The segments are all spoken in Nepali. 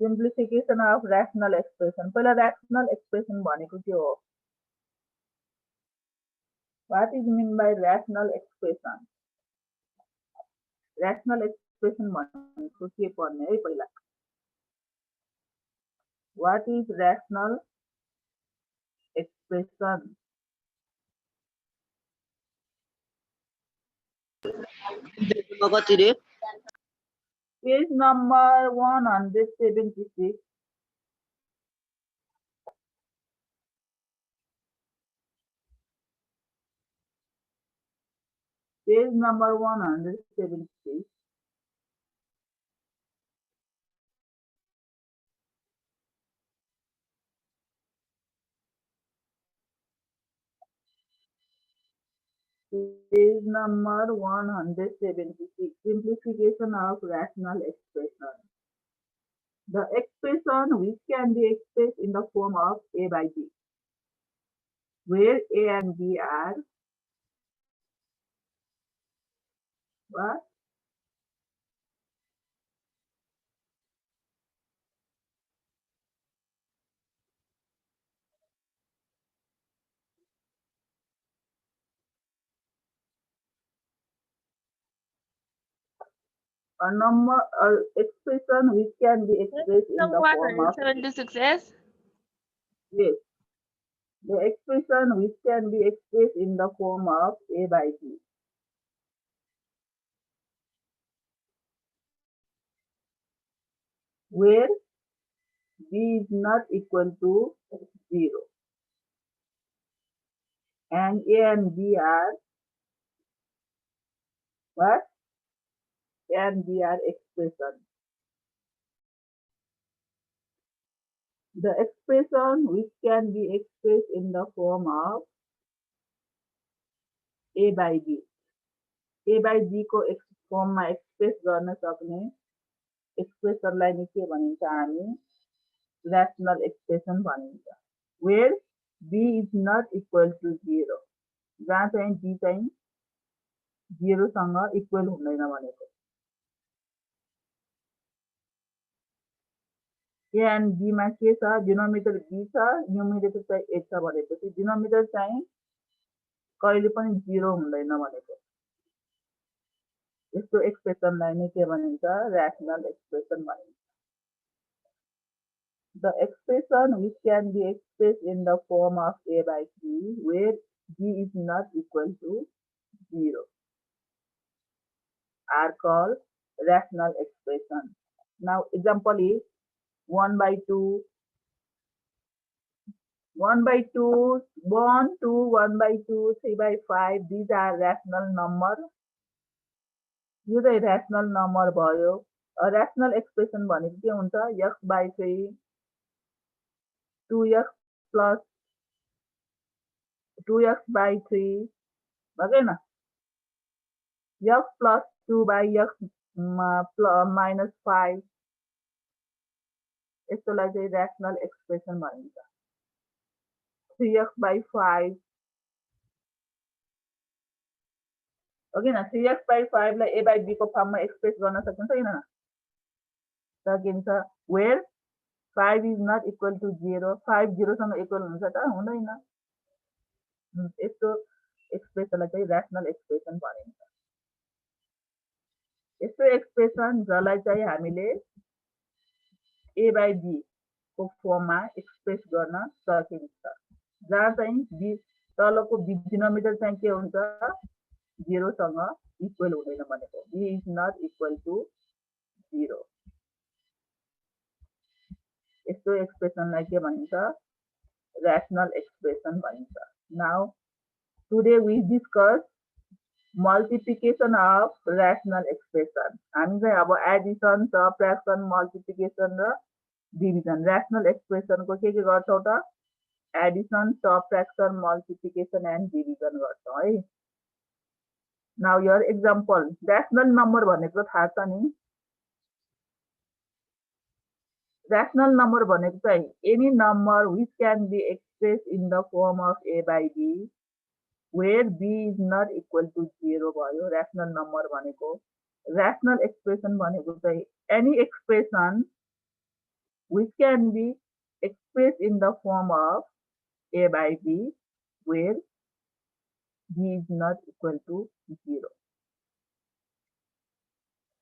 Simplification of rational expression. पहिला ऱ्यासनल एक्सप्रेसन भनेको के हो? What is mean by rational expression? Rational expression भनेको के पर्ने है पहिला? What is rational expression? Page number 176. Page number 176. Page number 176. Simplification of rational expression. The expression which can be expressed in the form of A by B, where A and B are what? A number expression which can be expressed in the form of 76S. Yes. The expression which can be expressed in the form of A by B. Where B is not equal to 0. And A and B are what? A and B are expression. The expression which can be expressed in the form of A by B. A by B को form मा एक्सप्रेस गर्न सक्ने एक्सप्रेसनलाई नि के भनिन्छ हामी rational expression भनिन्छ. Where B is not equal to 0. जहाँ चाहिँ B चाहिँ 0 सँग इक्वल हुँदैन भनेको. A and B मा के छ? डिनोमिनेटर B छ, न्युमरेटर चाहिँ 8 छ भनेपछि डिनोमिनेटर चाहिँ कहिले पनि 0 हुँदैन भनेको. यस्तो एक्सप्रेसनलाई नै के भनिन्छ? rational expression भनिन्छ. The expression which can be expressed in the form of A by B, where B is not equal to 0, are called rational expression. Now example is 1 by 2, 1 by 2, 1, 2, 1 by 2, 3 by 5. These are rational number. यो चाहिँ rational number भयो. A rational expression भनेको के हुन्छ? x by 3, 2x plus 2x by 3 भएन? x plus 2 by x minus 5. यसलाई चाहिँ rational expression भनिन्छ. 3x by 5. ओके न? 3x by 5 लाई A by B को फर्ममा एक्सप्रेस गर्न सकिन्छ किन? सकिन्छ. Where 5 is not equal to 0. 5 0 सँग इक्वल हुन्छ त? हुँदैन. यस्तो एक्सप्रेसनलाई चाहिँ rational expression भनिन्छ. यस्तो एक्सप्रेसन जसलाई चाहिँ हामीले A by B को फर्ममा एक्सप्रेस गर्न सकिन्छ. जहाँ चाहिँ B तलको डिनोमिनेटर चाहिँ के हुन्छ? 0 सँग इक्वल हुँदैन भनेको. B is not equal to 0. यस्तो एक्सप्रेसनलाई के भनिन्छ? rational expression भनिन्छ. Now today we discuss multiplication of rational expression. हामी चाहिँ अब एडिसन, सबट्र्याक्सन, मल्टिप्लिकेसन र डिभिजन rational expression को के गर्छौं त? एडिसन, सबट्र्याक्सन, मल्टिप्लिकेसन एन्ड डिभिजन गर्छौं है. Now your example, rational number भनेको थाहा छ नि? Rational number भनेको चाहिँ any number which can be expressed in the form of A by B, where B is not equal to 0 भयो rational number भनेको. Rational expression भनेको चाहिँ any expression which can be expressed in the form of a by b, where b is not equal to 0.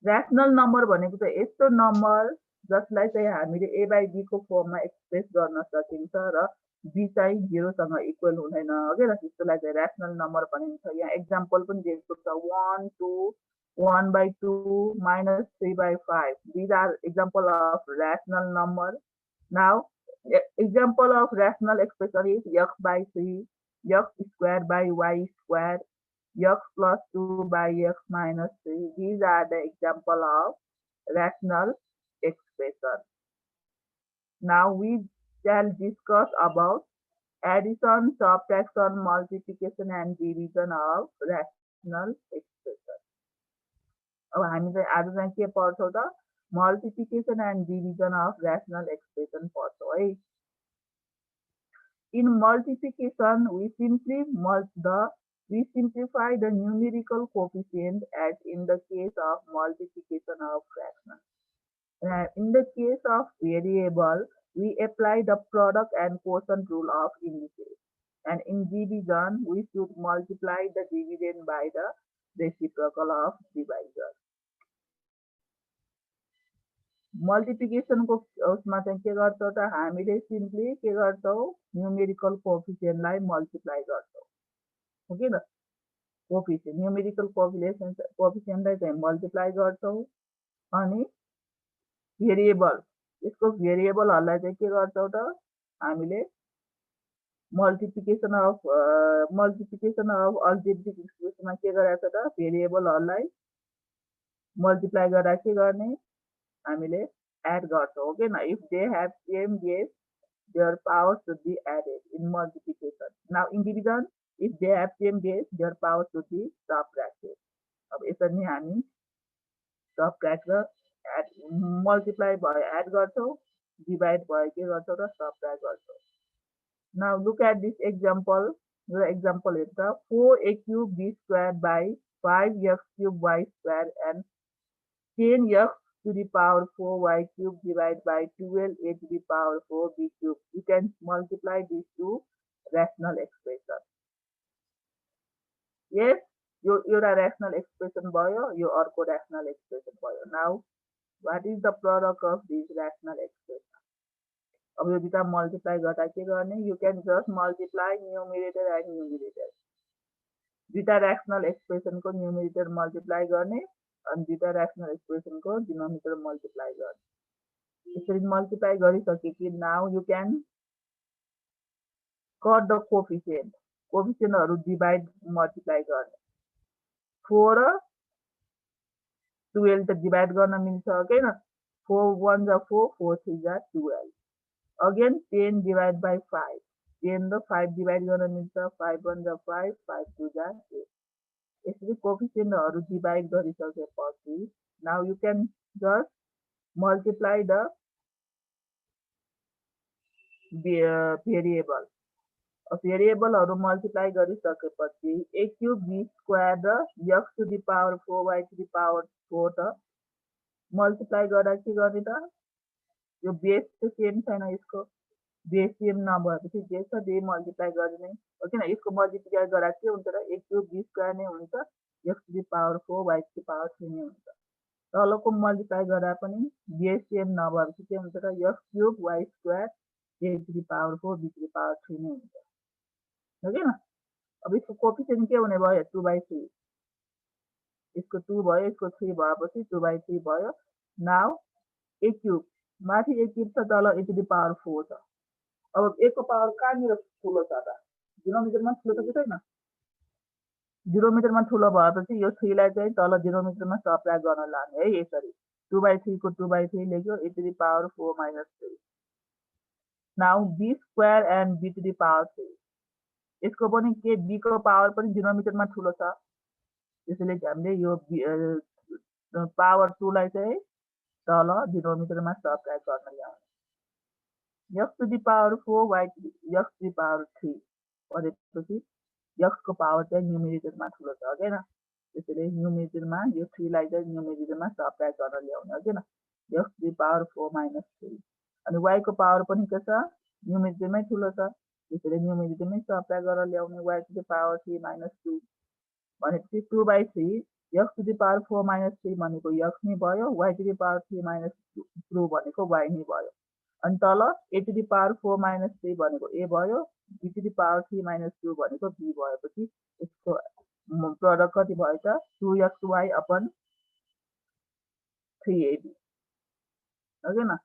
Rational number भनेको चाहिँ यस्तो नम्बर जसलाई चाहिँ हामीले a by b को फर्ममा एक्सप्रेस गर्न सकिन्छ र b चाहिँ 0 सँग इक्वल हुँदैन ओके र त्यसलाई चाहिँ rational number भनिन्छ. यहाँ एक्जाम्पल पनि दिएको छ 1 2 1 by 2 minus 3 by 5. These are example of rational number. Now example of rational expression is x by 3, x squared by y squared, x plus 2 by x minus 3. These are the example of rational expression. Now we shall discuss about addition, subtraction, multiplication and division of rational expression. अब हामी चाहिँ आज चाहिँ के पढ्छौँ त multiplication and division of rational expression पढ्छौँ है. In multiplication we simplify the numerical coefficient as in the case of multiplication of fraction. In the case of variable, we apply the product and quotient rule of indices. And in division, we should multiply the dividend by the reciprocal of divisor. Multiplication को उसमा चाहिँ के गर्छौं त हामीले सिम्पली के गर्छौं न्यूमेरिकल कोएफिसिएन्ट लाई मल्टिप्लाई गर्छौं ओके न कोएफिसिएन्ट न्यूमेरिकल कोएफिसिएन्ट लाई चाहिँ मल्टिप्लाई गर्छौं अनि भेरिएबल यसको भेरिएबलहरुलाई चाहिँ के गर्छौं त हामीले मल्टिप्लिकेसन अफ अल्जेब्रिक एक्सप्रेसनमा के गरेछ त भेरिएबलहरुलाई मल्टिप्लाई गर्दा के गर्ने हामीले add गर्छौं ओके न if they have same base their power should be added in multiplication. Now in division if they have same base their power should be subtracted. अब यसरी नै हामी subtract र add multiply भयो add गर्छौं divide भयो के गर्छौं र subtract गर्छौं. Now look at this example. The example is the 4a cube b squared by 5x cube y squared and 10x to the power 4y cube divided by 12a to the power 4b cube. You can multiply these two rational expressions. Yes, your rational expression भयो, your अर्को rational expression भयो. Now, what is the product of these rational expressions? अब यो दुईटा multiply गर्दा के गर्ने? You can just multiply numerator and numerator. दुईटा rational expression को numerator multiply गर्ने and दुईटा rational expression को denominator multiply गर्ने. यसरी multiply गरिसकेपछि now you can cut the coefficient. Coefficient हरु divide multiply गर्ने. 4 र 12 त divide गर्न मिल्छ ओके न 4 1 जा 4 4 3 जा 12. Again 10 divide by 5. 10 र 5 divide गर्न मिल्छ 5 1 जा 5 5 2 जा 8. यसरी कोएफिसिएन्टहरु डिवाइड गरिसकेपछि now you can just multiply the variable. भेरिएबलहरु मल्टिप्लाई गरिसकेपछि a cube b squared र x to the power 4y to the power 4 त मल्टिप्लाई गर्दा के गर्ने त यो बेस चाहिँ सेम छैन यसको बेस सेम नभएपछि जे छ त्यही मल्टिप्लाई गर्ने ओके न यसको मल्टिप्लाई गर्दा के हुन्छ त a cube b square नै हुन्छ x to the power 4 y to the power 3 नै हुन्छ तलको मल्टिप्लाई गर्दा पनि बेस सेम नभएपछि के हुन्छ त x cube y square a to the power 4 b to the power 3 नै हुन्छ ओके न अब यसको कोएफिसिएन्ट के हुने भयो 2/3 यसको 2 भयो यसको 3 भएपछि 2/3 भयो नाउ a cube माथि a cube छ तल a to the power 4 छ अब a को पावर कहाँनिर ठुलो छ त डिनोमिनेटरमा ठुलो छ कि छैन डिनोमिनेटरमा ठुलो भएपछि यो 3 लाई चाहिँ तल डिनोमिनेटरमा सबट्र्याक्ट गर्न लाने है यसरी 2/3 को 2/3 लेख्यो a to the power 4 minus 3. Now b square and b to the power 3. यसको पनि के b को पावर पनि डिनोमिनेटरमा ठुलो छ त्यसैले हामीले यो पावर 2 लाई चाहिँ तल डिनोमिनेटरमा सबट्र्याक्ट गर्न ल्याउने x to the power 4 y x to the power 3 भनेपछि x को पावर चाहिँ न्युमेरेटरमा ठुलो छ ओके न त्यसैले न्युमेरेटरमा यो 3 लाई चाहिँ न्युमेरेटरमा सबट्र्याक्ट गर्न ल्याउने ओके न x to the power 4 minus 3 अनि y को पावर पनि के छ न्युमेरिटरमै ठुलो छ, त्यसैले न्युमेरिटरमै सब्ट्र्याक्ट गरेर ल्याउने y to the power 3 minus 2 भनेपछि 2/3 x to the power 4 minus 3 भनेको x नै भयो, y to the power 3 minus 2 भनेको y नै भयो। अनि तल a to the power 4 minus 3 भनेको a भयो, b to the power 3 minus 2 भनेको b भएपछि यसको प्रोडक्ट कति भयो त 2xy अपन 3ab हो के न।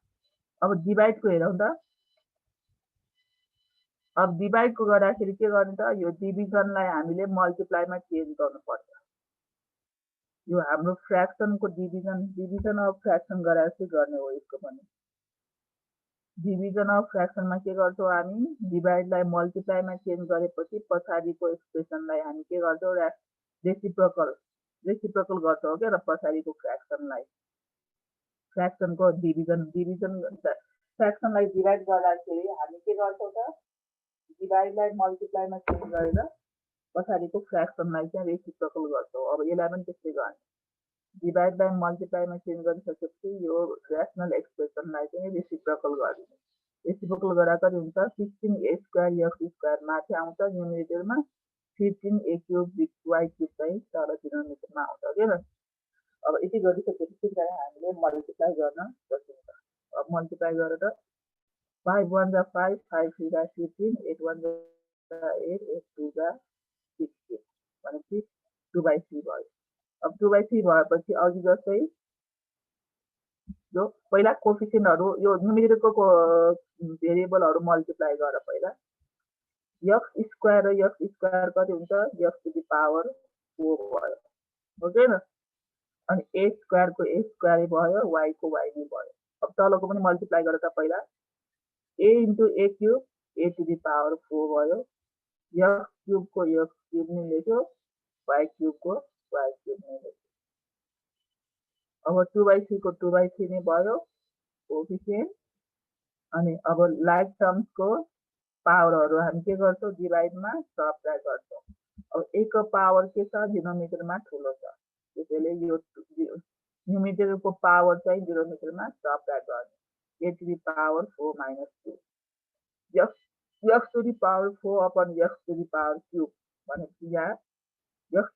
अब डिभाइडको हेरौँ त। अब डिभाइडको गर्दाखेरि के गर्ने त यो डिभिजनलाई हामीले मल्टिप्लाईमा चेन्ज गर्नुपर्छ। यो हाम्रो फ्र्याक्सनको डिभिजन अफ फ्र्याक्सन गराएर चाहिँ गर्ने हो। यसको पनि डिभिजन अफ फ्र्याक्सनमा के गर्छौँ हामी डिभाइडलाई मल्टिप्लाईमा चेन्ज गरेपछि पछाडिको एक्सप्रेसनलाई हामी के गर्छौँ रेसिप्रोकल गर्छौँ के र पछाडिको फ्र्याक्सनको डिभिजन फ्र्याक्सनलाई डिभाइड गर्दाखेरि हामी के गर्छौँ त डिभाइडलाई मल्टिप्लाईमा चेन्ज गरेर पछाडिको फ्र्याक्सनलाई चाहिँ रेसिप्रोकल गर्छौँ। अब यसलाई पनि त्यस्तै गर्ने, डिभाइडलाई मल्टिप्लाईमा चेन्ज गरिसकेपछि यो ऱ्यासनल एक्सप्रेसनलाई चाहिँ रेसिप्रोकल गरिदिने। रेसिप्रोकल गर्दा कति हुन्छ 16a स्क्वायर x स्क्वायर माथि आउँछ न्युमेरिटरमा, 15a क्युब y क्युब चाहिँ तल डिनोमिनेटरमा आउँछ के त। अब यति गरिसकेपछि चाहिँ हामीले मल्टिप्लाई गर्न सकिन्छ। अब मल्टिप्लाई गरेर 5 1 जा 5, 5 3 जा 15, 8 1 जा 8, 8 2 जा 16 भनेपछि 2/3 भयो। अब 2/3 भएपछि अघि जस्तै यो पहिला कोफिसिएन्टहरू यो न्युमेरिटरको भेरिएबलहरू मल्टिप्लाई गर पहिला x स्क्वायर र x स्क्वायर कति हुन्छ x टु द पावर 4 भयो हो के न। अनि a स्क्वायरको a स्क्वायर भयो, y को y नै भयो। अब तलको पनि मल्टिप्लाई गरेर पहिला a into a cube a to the power 4 भयो, x क्युबको x क्युब नै लेख्यो, y क्युबको y क्युब नै लेख्यो। अब 2/3 को 2/3 नै भयो कोफिसिएन्ट। अनि अब लाइक टर्म्सको पावरहरू हामी के गर्छौँ डिभाइडमा सब्ट्र्याक्ट गर्छौँ। अब a को पावर के छ डिनोमिनेटरमा ठुलो छ, त्यसैले यो न्युमेरिटरको पावर चाहिँ डिनोमिनेटरमा सब्ट्र्याक्ट गर्ने। a to the power 4 minus 2 x to the power 4 upon x to the power cube भनेपछि यहाँ x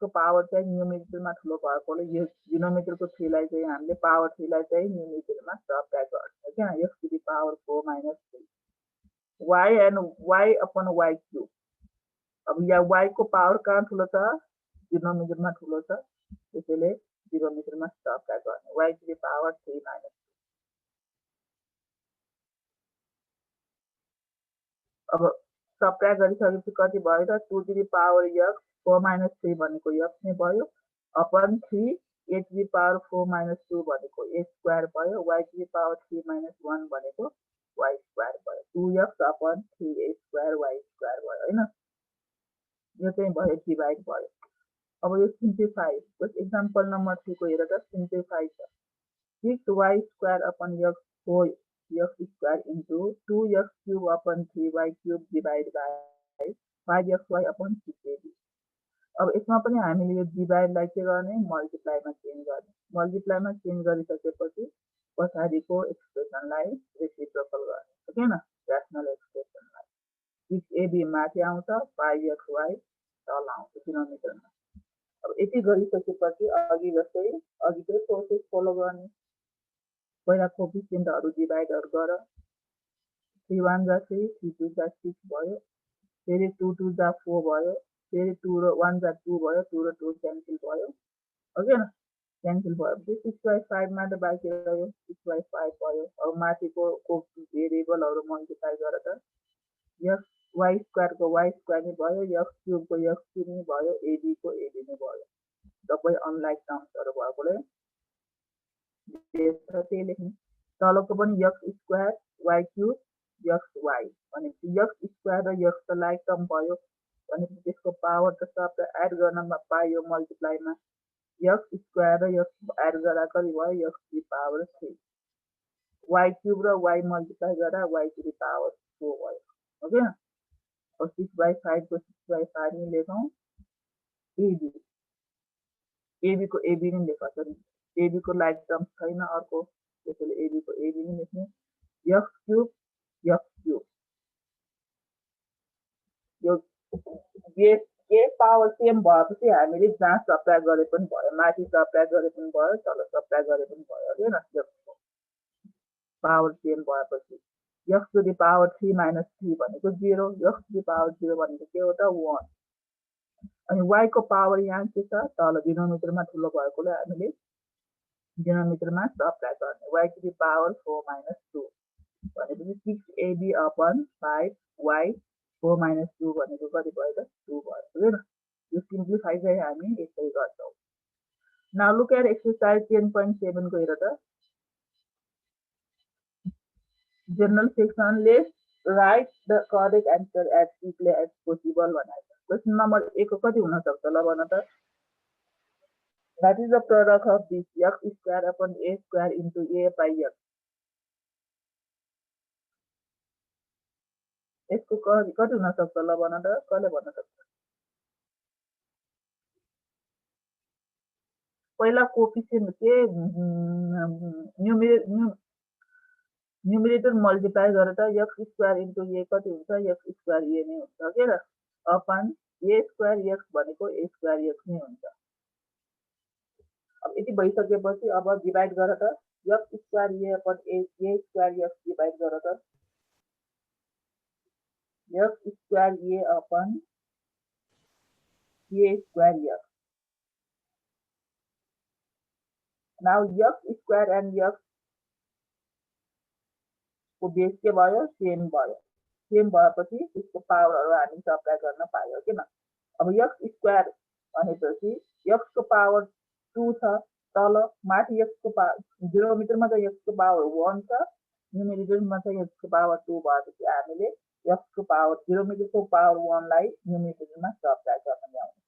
को पावर चाहिँ न्युमेरिटरमा ठुलो भएकोले यो डिनोमिनेटरको 3 लाई चाहिँ हामीले पावर 3 लाई चाहिँ न्युमेरिटरमा सब्ट्र्याक्ट गर्ने क्या x to the power 4 minus 3 y and y upon y cube. अब यहाँ y को पावर कहाँ ठुलो छ डिनोमिनेटरमा ठुलो छ, त्यसैले डिनोमिनेटरमा सब्ट्र्याक्ट गर्ने y to the power 3 minus 2। अब सब्ट्र्याक्ट गरिसकेपछि कति भयो त 2 to the power x 4 minus 3 भनेको x नै भयो, upon 3 a to the power 4 minus 2 भनेको a स्क्वायर भयो, y to the power 3 minus 1 भनेको y स्क्वायर भयो, 2x upon 3a square y square भयो होइन। यो चाहिँ भयो डिभाइड भयो। अब यो सिम्प्लिफाई एक्जाम्पल नम्बर 3 को हेरेर सिम्प्लिफाई छ 6y square upon x 4x square into 2x cube upon 3y cube divide by 5xy upon 6ab। अब यसमा पनि हामीले यो डिभाइडलाई के गर्ने मल्टिप्लाईमा चेन्ज गर्ने। मल्टिप्लाईमा चेन्ज गरिसकेपछि पछाडिको एक्सप्रेसनलाई रेसिप्रोकल गर्ने हो के न, ऱ्यासनल एक्सप्रेसनलाई 6ab माथि आउँछ 5xy तल आउँछ डिनोमिनेटरमा। अब यति गरिसकेपछि अघि जस्तै अघिकै प्रोसेस फलो गर्ने। पहिला कोफिसिएन्टहरू डिभाइडहरू गर 3 1 जा 3, 3 2 जा 6 भयो, फेरि 2 2 जा 4 भयो, फेरि 2 र 1 जा 2 भयो, 2 र 2 क्यान्सल भयो हो के न। क्यान्सल भएपछि 6/5 मात्र बाँकी रह्यो, 6/5 भयो। अब माथिको भेरिएबलहरू मल्टिप्लाई गरेर x y स्क्वायरको y स्क्वायर नै भयो, x क्युबको x क्युब नै भयो, ab को ab नै भयो। सबै अनलाइक टर्म्सहरू भएकोले त्यही लेख्ने। तलको पनि x square y cube x y भनेपछि x स्क्वायर र x त लाइक टर्म भयो भनेपछि त्यसको पावर त सबै एड गर्नमा पायो मल्टिप्लाईमा x स्क्वायर र x एड गर्दा कति भयो x to the power 3, y cube र y मल्टिप्लाई गर्दा y टु द पावर 4 भयो हो के। अब 6/5 को 6/5 नै लेखौँ, ab को ab नै लेख, सरी ab को लाइक टर्म छैन अर्को, त्यसैले ab को ab नै लेख्ने। x क्यूब x क्यूब यो के पावर सेम भएपछि हामीले जहाँ सब्ट्र्याक्ट गरे पनि भयो, माथि सब्ट्र्याक्ट गरे पनि भयो, तल सब्ट्र्याक्ट गरे पनि भयो हैन। पावर सेम भएपछि x to the power 3 minus 3 भनेको 0, x to the power 0 भनेको के हो त 1। अनि y को पावर यहाँ के छ तल डिनोमिनेटरमा ठुलो भएकोले हामीले डिनोमिनेटरमा सब्ट्र्याक्ट गर्ने y to the power 4 minus 2 भनेपछि 6ab upon 5y 4 minus 2 भनेको कति भयो त 2 भयो हैन। यो सिम्प्लिफाई चाहिँ हामी यसरी गर्छौं। नाउ लुक एट एक्सरसाइज 10.7 को हेर त। General section, let's write the correct answer as quickly as possible भनेको छ। क्वेशन नम्बर 1 को कति हुन सक्छ ल भन त। That is the product of this x square upon a square into a by x. यसको कति हुन सक्छ ल भन त, कसले भन्न सक्छ? पहिला कोएफिसिएन्ट के न्युमरेटर मल्टिप्लाई गरेर x स्क्वायर इन्टु a कति हुन्छ x स्क्वायर a नै हुन्छ के त अपन a स्क्वायर x भनेको a स्क्वायर x नै हुन्छ। अब यति भइसकेपछि अब डिभाइड गर त x square a upon a square x divide गर त x square a upon a square x। Now x square and x को बेस के भयो सेम भयो। सेम भएपछि त्यसको पावरहरु हामी सब्ट्र्याक्ट गर्न पायो किन। अब x स्क्वायर भनेपछि x को पावर 2 छ, तल माथि x को पावर डिनोमिनेटरमा त x को पावर 1 छ, न्युमरेटरमा चाहिँ x को पावर 2 भएपछि हामीले x को पावर डिनोमिनेटरको पावर 1 लाई न्युमरेटरमा सब्ट्र्याक्ट गर्न ल्याउनु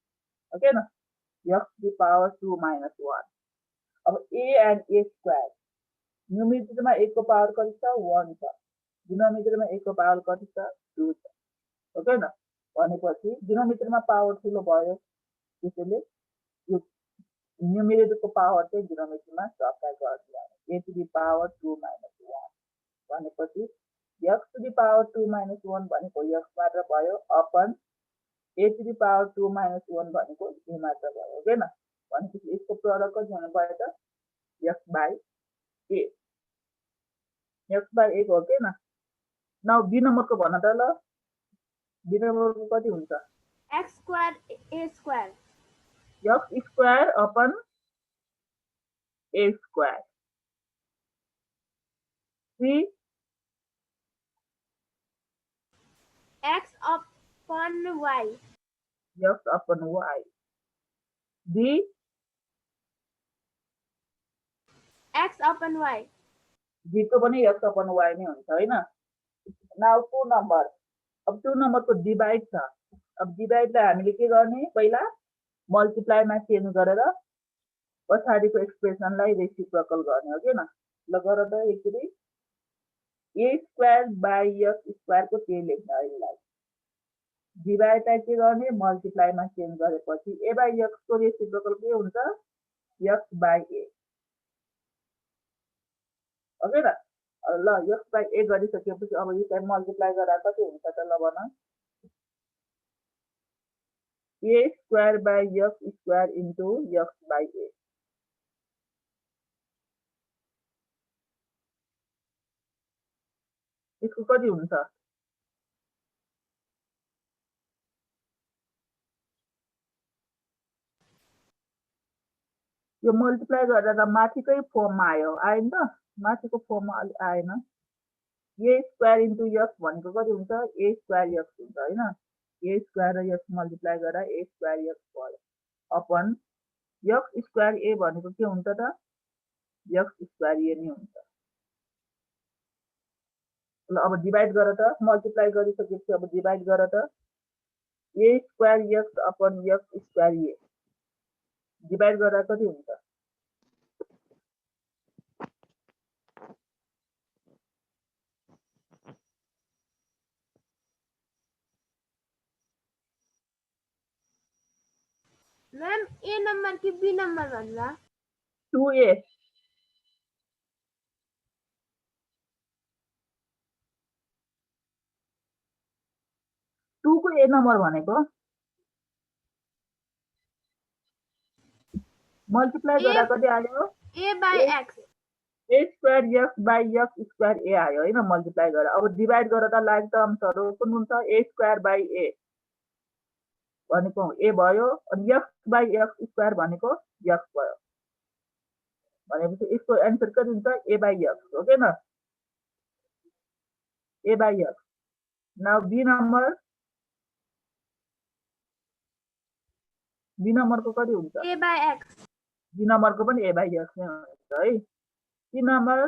ओके न। x to the power 2 minus 1। अब a and a स्क्वायर न्युमरेटरमा a को पावर कति छ 1 छ, डिनोमिनेटरमा a को पावर कति छ 2 छ ओके न। भनेपछि डिनोमिनेटरमा पावर ठुलो भयो त्यसैले यो न्युमरेटरको पावर चाहिँ डिनोमिनेटरमा सब्ट्र्याक्ट गर्दिनु a to the power 2 minus 1 भनेपछि x to the power 2 minus 1 भनेको x मात्र भयो upon a to the power 2 minus 1 भनेको a मात्र भयो ओके न। भनेपछि यसको प्रोडक्ट कति हुनु भयो त x by a, x by a हो के न। नाउ बी नम्बरको भन त ल। बी नम्बरको कति हुन्छ x square a square, x square upon a square. C x upon y, x upon y। D x upon y, D को पनि x अपन y नै हुन्छ हैन। Now 2 number. अब 2 नम्बरको डिभाइड छ। अब डिभाइडलाई हामीले के गर्ने पहिला मल्टिप्लाईमा चेन्ज गरेर पछाडिको एक्सप्रेसनलाई रेसिप्रोकल गर्ने हो के न। ल गर त यसरी a square by x square को त्यही लेख्ने अहिले डिभाइडलाई के गर्ने मल्टिप्लाईमा चेन्ज गरेपछि a बाइ x को रेसिप्रोकल के हुन्छ x बाइ a ओके न। ल x बाइ a गरिसकेपछि अब यसलाई मल्टिप्लाई गर्दा कति हुन्छ त ल भन। a square by x square into x by a। यसको कति हुन्छ यो मल्टिप्लाई गरेर माथिकै फर्ममा आयो आएन त, माथिको फर्ममा आएन। a स्क्वायर इन्टु x भनेको कति हुन्छ a स्क्वायर x हुन्छ हैन। a स्क्वायर र x मल्टिप्लाई गरेर a स्क्वायर x भयो अपन x स्क्वायर a भनेको के हुन्छ त x स्क्वायर a नै हुन्छ। ल अब डिभाइड गर त मल्टिप्लाई गरिसकेपछि अब डिभाइड गर त a square x upon x square a divide गर्दा कति हुन्छ मैम a नंबर की b नंबर भन्ला 2a को ए नम्बर भनेको मल्टिप्लाई गर्दा कति आयो A by X. A square X by X square A आयो होइन मल्टिप्लाई गरेर अब डिभाइड गर्दा लाइक टर्म्सहरू कुन कुन छ ए स्क्वायर बाई ए भनेको ए भयो अनि एक्स बाई एक्स स्क्वायर भनेको एक्स भयो भनेपछि यसको एन्सर कति हुन्छ ए बाई एक्स हो के न ए बाई एक्स नाउ बी नम्बरको कति हुन्छ A by X. बी नम्बरको पनि ए बाई एक्स नै हुन्छ है C number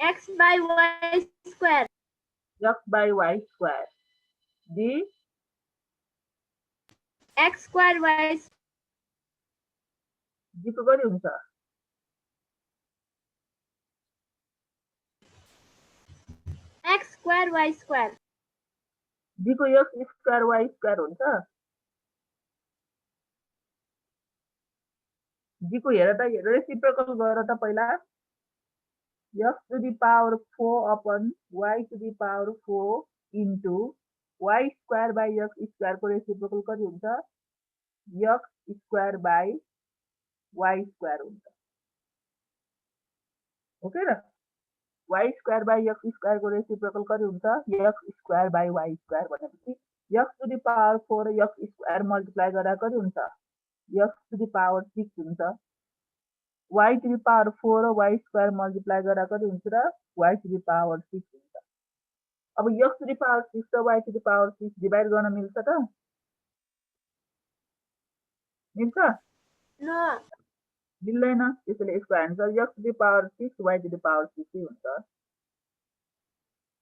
X by Y square. X by Y square D X square Y. डीको कति हुन्छ X square Y square. डीको एक्स स्क्वायर वाई स्क्वायर हुन्छ डीको हेर त रेसिप्रोकल गर त पहिला X to the power 4 upon Y to the power 4 into Y square by X स्क्वायरको रेसिप्रोकल कति हुन्छ X square by Y square हुन्छ ओके र वाई स्क्वायर बाई एक्स स्क्वायरको रेसिप्रोकल कति हुन्छ X square by Y square भनेपछि एक्स टु दी पावर 4 र एक्स स्क्वायर मल्टिप्लाई गर्दा कति हुन्छ एक्स टु दी पावर 6 हुन्छ वाई टु दी पावर 4 र वाई स्क्वायर मल्टिप्लाई गर्दा कति हुन्छ र वाई टु दी पावर 6 हुन्छ अब एक्स टु दी पावर 6 र Y to the power 6 divide गर्न मिल्छ त मिल्छ No. मिल्दैन त्यसैले यसको answer X to the power 6 Y to the power 6 हुन्छ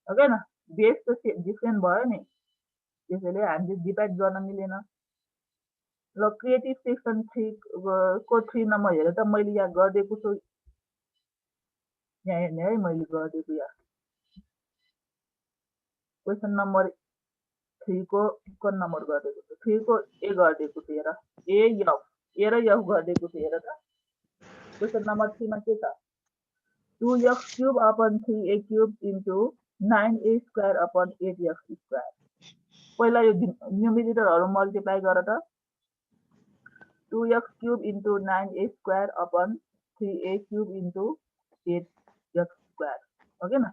ओके न बेस त डिफ्रेन्ट भयो नि त्यसैले हामीले डिभाइड गर्न मिलेन ल क्रिएटिभ सेक्सन 3 को 3 नम्बर हेरेर त मैले यहाँ गरिदिएको छु यहाँ हेर्ने है मैले गरिदिएको यहाँ क्वेसन नम्बर 3 को कुन नम्बर गरिदिएको छु 3 को ए गरिदिएको छु हेर ए र एफ गरिदिएको छु हेर त क्वेसन नम्बर 3 मा के छ 2x cube upon 3a cube into 9a square upon 8x square पहिला यो न्युमेरेटरहरू मल्टिप्लाई गर त 2x cube into 9a square upon 3a cube into 8x square okay न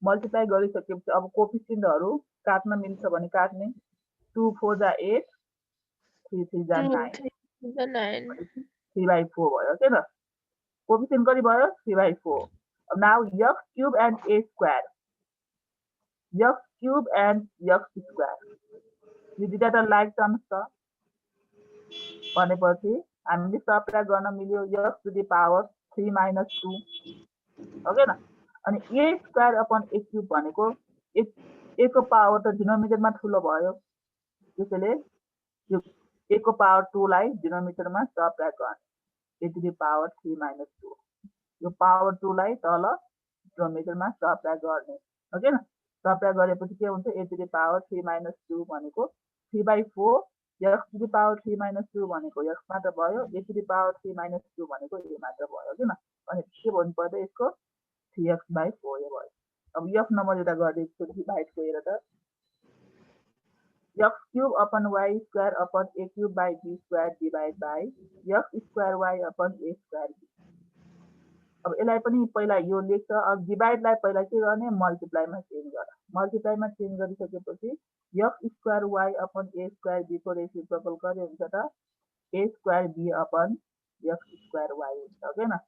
मल्टिप्लाई गरिसकेपछि अब कोफिसिएन्टहरू काट्न मिल्छ भने काट्ने 2 4 जा 8 3 3 जा 9 3/4 भयो के न कोफिसिएन्ट कति भयो 3/4 now x cube and a square x cube and x square यो दुईटा त लाइक टर्म्स छ भनेपछि हामीले सबट्र्याक्ट गर्न मिल्यो x to the power 3 minus 2 okay न अनि a square upon a cube भनेको a को पावर त डिनोमिनेटरमा ठुलो भयो त्यसैले यो a को पावर 2 लाई डिनोमिनेटरमा सबट्र्याक्ट गर्ने a to the power 3 minus 2 यो पावर 2 लाई तल डिनोमिनेटरमा सबट्र्याक्ट गर्ने ओके न सबट्र्याक्ट गरेपछि के हुन्छ a to the power 3 minus 2 भनेको 3/4 x to the power 3 minus 2 भनेको x मात्र भयो a to the power 3 minus 2 भनेको a मात्र भयो किन अनि के भन्नु पर्दा यसको 3x/4 भयो अब f नम्बर एउटा गरिदिएको छु डिभाइड गरेर त x cube upon y square upon a cube by b square divide by x square y upon a square b अब यसलाई पनि पहिला यो लेख्छ अब डिभाइडलाई पहिला के गर्ने मल्टिप्लाईमा चेन्ज गर मल्टिप्लाईमा चेन्ज गरिसकेपछि x square y upon a square b को रेसिप्रोकल कति हुन्छ त a square b upon x square y हुन्छ ओके न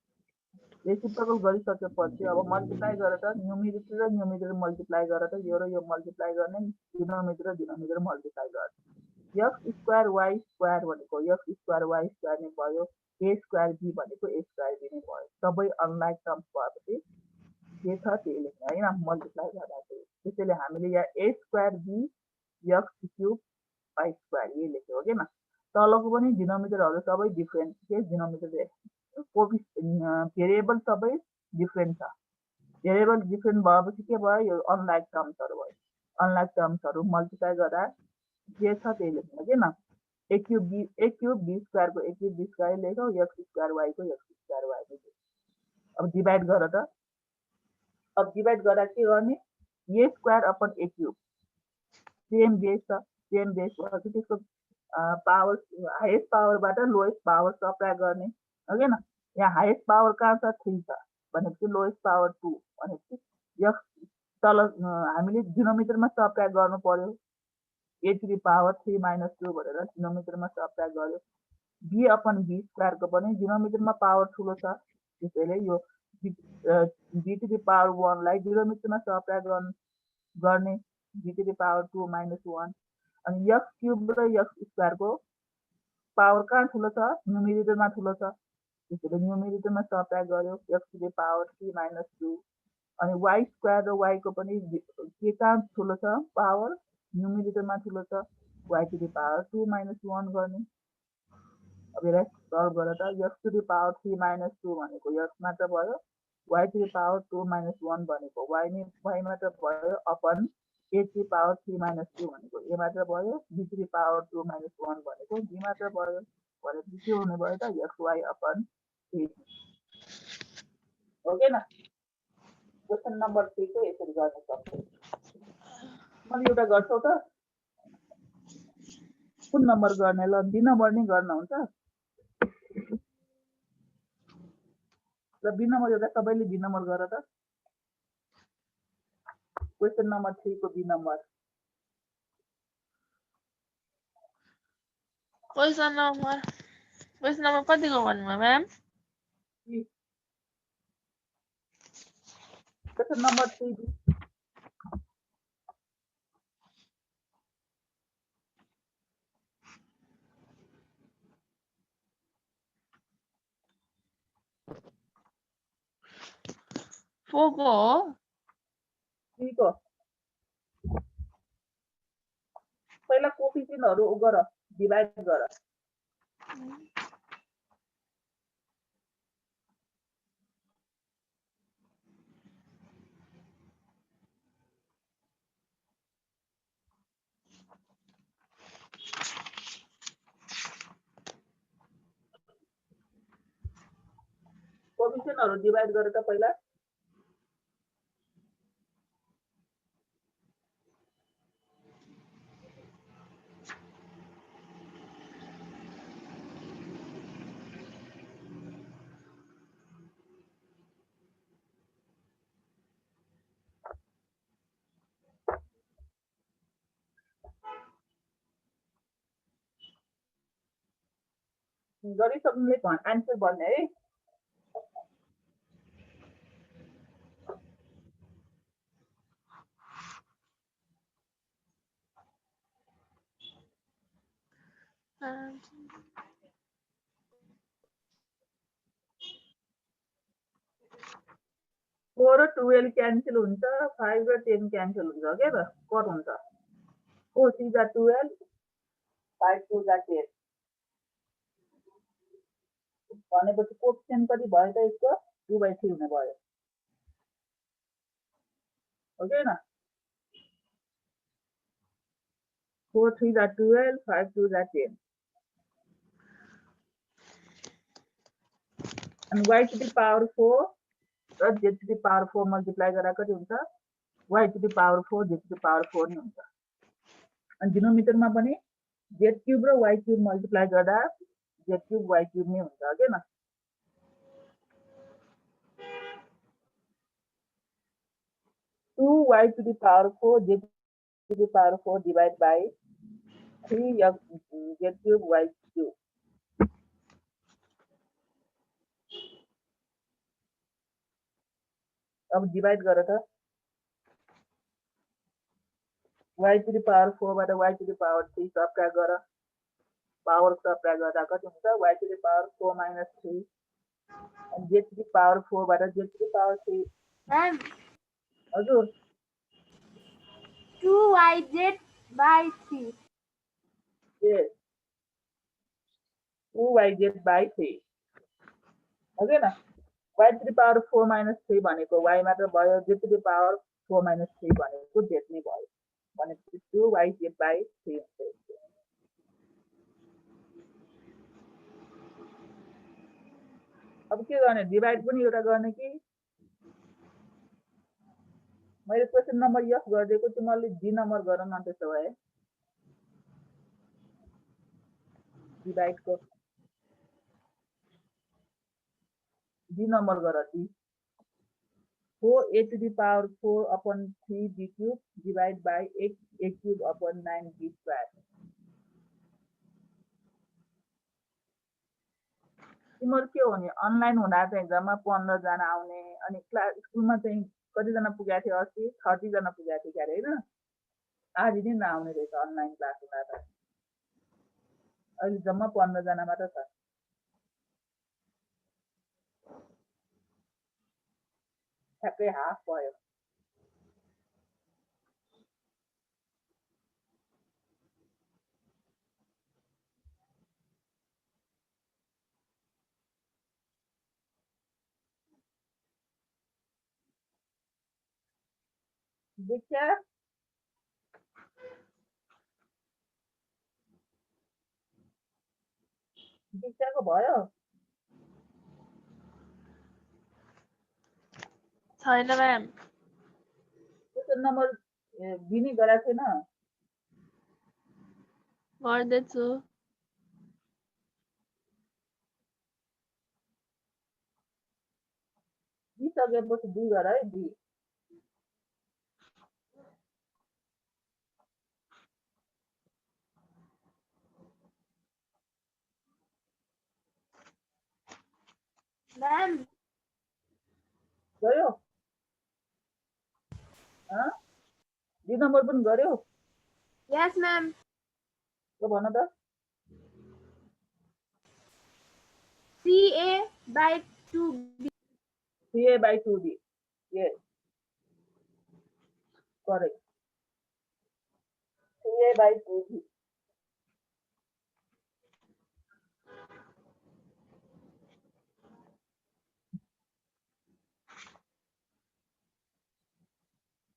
रेसिप्रोकल गरिसकेपछि अब मल्टिप्लाई गरेर त न्युमेरेटर र न्युमेरेटर मल्टिप्लाई गरेर त यो र यो मल्टिप्लाई गर्ने डिनोमिनेटर र डिनोमिनेटर मल्टिप्लाई गर्ने x स्क्वायर y स्क्वायर भनेको x स्क्वायर y स्क्वायर नै भयो a स्क्वायर b भनेको a स्क्वायर b नै भयो सबै अनलाइक टर्म्स भएपछि के छ त्यही लेख्ने हैन मल्टिप्लाई गर्दाखेरि त्यसैले हामीले यहाँ a square b x cube y square यही लेख्यो हो के न तलको पनि डिनोमिनेटरहरू सबै डिफरेन्ट के डिनोमिनेटर भेरिएबल सबै डिफरेन्ट छ भेरिएबल डिफरेन्ट भएपछि के भयो यो अनलाइक टर्म्सहरू भयो अनलाइक टर्म्सहरू मल्टिप्लाई गर्दा के छ त्यही लेख्नु के न a क्यूब b स्क्वायर को a क्यूब b स्क्वायर लेखौ x स्क्वायर y को x स्क्वायर y को अब डिभाइड गर त अब डिभाइड गर्दा के गर्ने a square upon a cube same base छ सेम बेस भएपछि त्यसको पावर हाइएस्ट पावरबाट लोएस्ट पावर सप्लाई गर्ने हो कि न यहाँ हाइएस्ट पावर कहाँ छ 3 छ भनेपछि लोएस्ट पावर 2 भनेपछि यस तल हामीले डिनोमिनेटरमा सप्लाई गर्नु पर्यो a to the power 3 minus 2 भनेर डिनोमिनेटरमा सप्लाई गर्यो b अपन b स्क्वायरको पनि डिनोमिनेटरमा पावर ठुलो छ त्यसैले यो b टु द पावर 1 लाई डिनोमिनेटरमा सप्लाई गर्ने b to the power 2 minus 1 अनि x क्युब र x स्क्वायरको पावर कहाँ ठुलो छ न्युमेरेटरमा ठुलो छ त्यसैले न्युमेरेटरमा सप्लाई गर्यो x to the power 3 minus 2 अनि y स्क्वायर र y को पनि के कहाँ ठुलो छ पावर न्युमेरेटरमा ठुलो छ y to the power 2 minus 1 गर्ने अब यसलाई सल्भ गरेर x to the power 3 minus 2 भनेको x मात्र भयो y to the power 2 minus 1 भनेको y मात्र भयो upon a to the power 3 minus 2 भनेको a मात्र भयो b to the power 2 minus 1 भनेको b मात्र भयो भनेपछि के हुने भयो त xy अपन a ओके न क्वेसन नम्बर 3 को यसरी गर्न सक्छौ मैले एउटा गर्छौ त कुन नम्बर गर्ने ल बी नम्बर नै गर्न हुन्छ ल बी नम्बर एउटा सबैले बी नम्बर गर त क्वेसन नम्बर 3 को बी नम्बर क्वेसन नम्बर कतिको भन्नुभयो म्याम क्वेसन नम्बर 3 4 को हो 3 को पहिला कोफिसिएन्टहरु गर डिभाइड गर कोफिसिएन्टहरु डिभाइड गर त पहिला गरिसक्नुले आन्सर भन्ने है फोर र 12 क्यान्सल हुन्छ 5 र 10 क्यान्सल हुन्छ के त कट हुन्छ 4 3 जा 12 5 2 जा 10 भनेपछि कोफिसिएन्ट कति भयो त यसको 2/3 हुने भयो ओके न 4 3 जा 12 5 2 जा 10 and y to the power 4 र z to the power 4 multiply गर्दा कति हुन्छ y to the power 4 z to the power 4 नै हुन्छ अनि डिनोमिनेटरमा पनि z क्युब र y क्युब मल्टिप्लाई गर्दा z क्युब y क्युब नै हुन्छ के न 2y to the power 4 z to the power 4 divided by 3 z cube y cube अब डिवाइड गर त y to the power 4 बाट y to the power 3 subtract गर पावर सब्ट्र्याक्ट गर्दा कति हुन्छ y to the power 4 minus 3 and z to the power 4 बाट z to the power 3 ma'am हजुर 2yz by 3 yes 2yz by 3 okay न y to the power 4 minus 3 भनेको y मात्र भयो z to the power 4 minus 3 भनेको z नै भयो भनेपछि 2yz by 3 हुन्छ अब के गर्ने डिवाइड पनि एउटा गर्ने कि मैले क्वेसन नम्बर यस गरिदिएको तिमीहरूले डी नम्बर गर न त्यसो भए डिभाइडको डी नम्बर गर D 4 a to the power 4 upon 3 b cube divide by 8 a cube upon 9 b square. तिम्रो के हो नि अनलाइन हुँदा चाहिँ एक्जाममा 15 जना आउने अनि क्लास स्कुलमा चाहिँ कतिजना पुगेको थियो अस्ति 30 जना पुगेको थियो क्यारे हैन आज दिन नआउने रहेछ अनलाइन क्लास हुँदा त अहिले जम्मा 15 जना मात्र छ ठ्याक्कै हाफ भयो दीक्षा दीक्षाको भयो छैन म्याम क्वेसन नम्बर बिनी गराएको छैन गर्दैछु दिइसकेपछि 2 गर है 2 मैम गयो डी नम्बर पनि गर्यो यस मैम के भन त 3a by 2b 3a by 2b yes correct 3a by 2b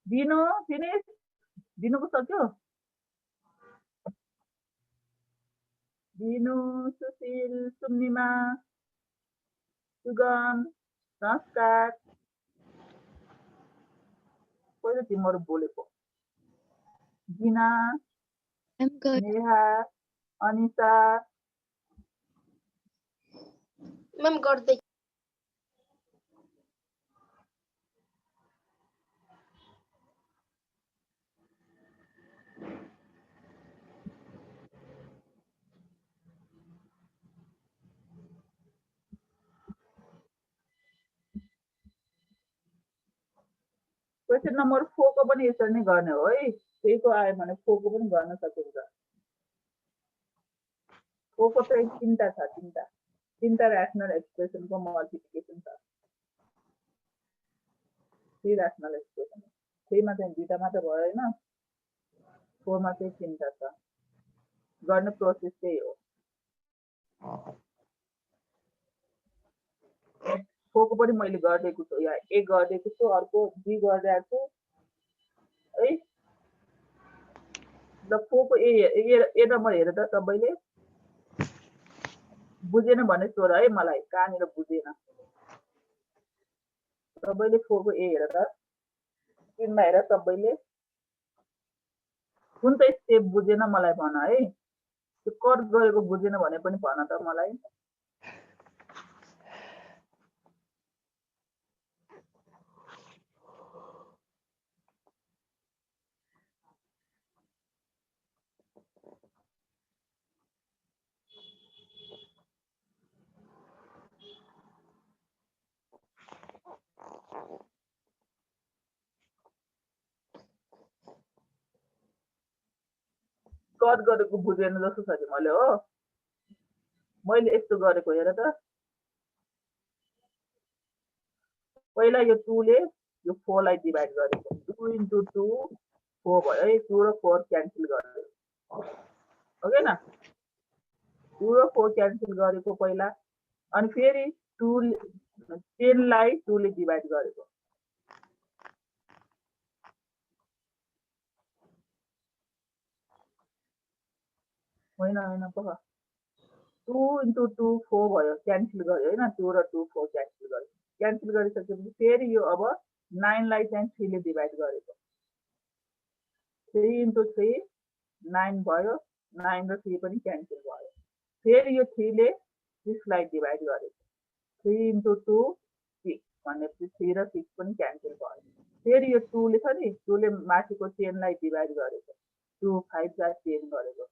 दिनु फिनिश दिनुको सक्यो दिनु सुशील सुन्निमा सुगम संस्कार कोही त तिमीहरू बोलेको जिना नेहा अनिसा मैम गर्दै क्वेसन नम्बर 4 को पनि यसरी नै गर्ने हो है त्यहीको आयो भने 4 को पनि गर्न सकिन्छ 4 को चाहिँ तीनटा छ तीनटा ऱ्यासनल एक्सप्रेसनको मल्टिप्लिकेसन छ 3 ऱ्यासनल एक्सप्रेसन 3 मा चाहिँ दुईटा मात्र भयो हैन 4 मा चाहिँ तीनटा छ गर्ने प्रोसेस त्यही हो 4 को पनि मैले गरिदिएको छु यहाँ ए गरिदिएको छु अर्को बी गरिदिएको छु है ल 4 को ए नम्बर हेर त सबैले बुझेन भने सोध है मलाई कहाँनिर बुझेन सबैले 4 को ए हेर त स्क्रिनमा हेर सबैले कुन चाहिँ स्टेप बुझेन मलाई भन है त्यो कट गरेको बुझेन भने पनि भन त मलाई कट गरेको बुझेन जस्तो छ कि मैले हो मैले यस्तो गरेको हेर त पहिला यो 2 ले यो 4 लाई डिभाइड गरेको 2 into 2 4 भयो है 2 र 4 क्यान्सल गरेको हो के न 2 र 4 क्यान्सल गरेको पहिला अनि फेरि 2 10 लाई 2 ले डिभाइड गरेको होइन होइन पख 2 into 2 4 भयो क्यान्सल गर्यो हैन 2 र 2 4 क्यान्सल गरिसकेपछि फेरि यो अब 9 लाई चाहिँ 3 ले डिभाइड गरेको 3 into 3 9 भयो 9 र 3 पनि क्यान्सल भयो फेरि यो 3 ले 6 लाई डिभाइड गरेको 3 into 2 6 भनेपछि 3 र 6 पनि क्यान्सल भयो फेरि यो 2 ले छ नि 2 ले माथिको 10 लाई डिभाइड गरेको 2 5 जा 10 गरेको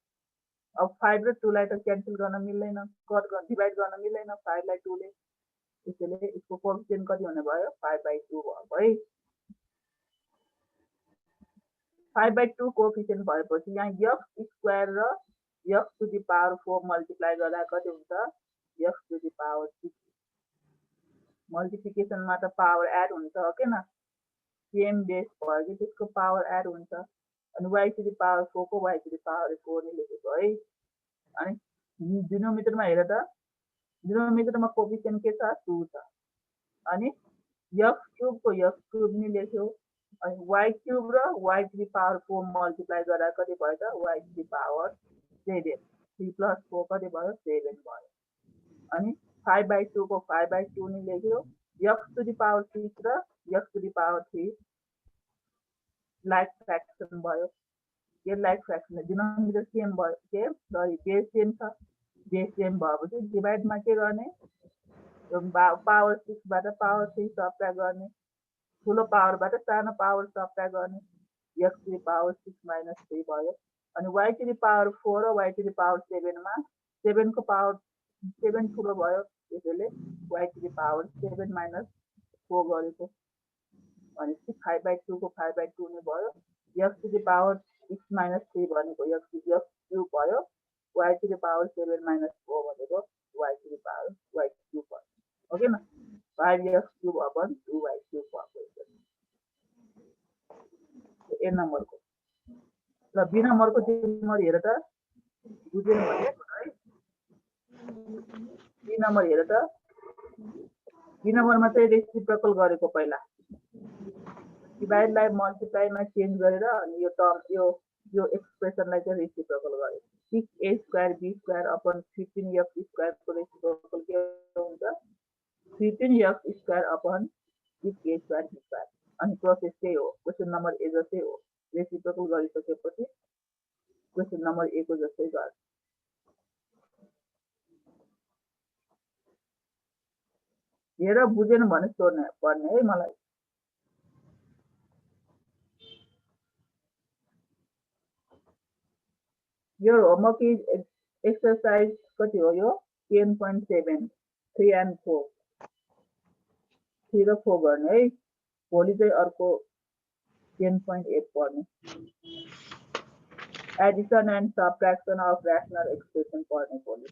अब 5 र 2 लाई त क्यान्सल गर्न मिल्दैन कट गर्न डिभाइड गर्न मिल्दैन 5 लाई 2 ले त्यसैले यसको कोएफिसिएन्ट कति हुने भयो 5/2 भयो है 5/2 कोएफिसिएन्ट भएपछि यहाँ x स्क्वायर र x to the power 4 multiply गर्दा कति हुन्छ x टु द पावर 6 मल्टिप्लिकेसनमा त पावर एड हुन्छ हो के न सेम बेस भयो कि त्यसको पावर एड हुन्छ अनि y टु द पावर 4 को y टु द पावर 4 नै लेखेको है अनि डिनोमिनेटरमा हेर त डिनोमिनेटरमा कोएफिसिएन्ट के छ 2 छ अनि x क्यूब को x क्यूब नि लेख्यो अनि y क्यूब र y to the power 4 multiply गर्दा कति भयो त y to the power 7 3 plus 4 कति भयो 7 भयो अनि 5/2 को 5/2 नि लेख्यो x टु द पावर 6 र x to the power 3 like fraction भयो के लाइक फ्र्याक्सन डिनोमिनेटर सेम भयो के सरी बेस सेम छ बेस सेम भएपछि डिभाइडमा के गर्ने पावर 6 बाट पावर 3 सबट्र्याक्ट गर्ने ठुलो पावरबाट सानो पावर सबट्र्याक्ट गर्ने x to the power 6 minus 3 भयो अनि y टु द पावर 4 र y टु द पावर 7 मा 7 को पावर 7 ठुलो भयो त्यसैले y to the power 7 minus 4 गरेको अनि 5/2 को 5/2 नै भयो x to the power 6 minus 3 भनेको x क्यूब भयो y to the power 7 minus 4 भनेको y to the power y cube भयो ओके न 5x cube upon 2y cube भएको ए नम्बरको ल बी नम्बरको नम्बर हेर त बुझेन भने है बी नम्बर हेर त बी नम्बरमा चाहिँ रेसिप्रोकल गरेको पहिला डिभाइडलाई मल्टिप्लाईमा चेन्ज गरेर अनि यो टर्म यो एक्सप्रेसनलाई चाहिँ रेसिप्रोकल गरे 6a square b square upon 15f square को रेसिप्रोकल के हुन्छ 15f square upon 6a square b square अनि प्रोसेस त्यही हो क्वेशन नम्बर ए जस्तै हो रेसिप्रोकल गरिसकेपछि क्वेशन नम्बर ए को जस्तै गर्छ हेर बुझेन भने सोध्न पर्ने है मलाई Your homework is exercise कति हो यो 10.7 3 and 4 3 र 4 गर्ने है भोलि चाहिँ अर्को 10.8 पढ्ने addition and subtraction of rational expression पढ्ने भोलि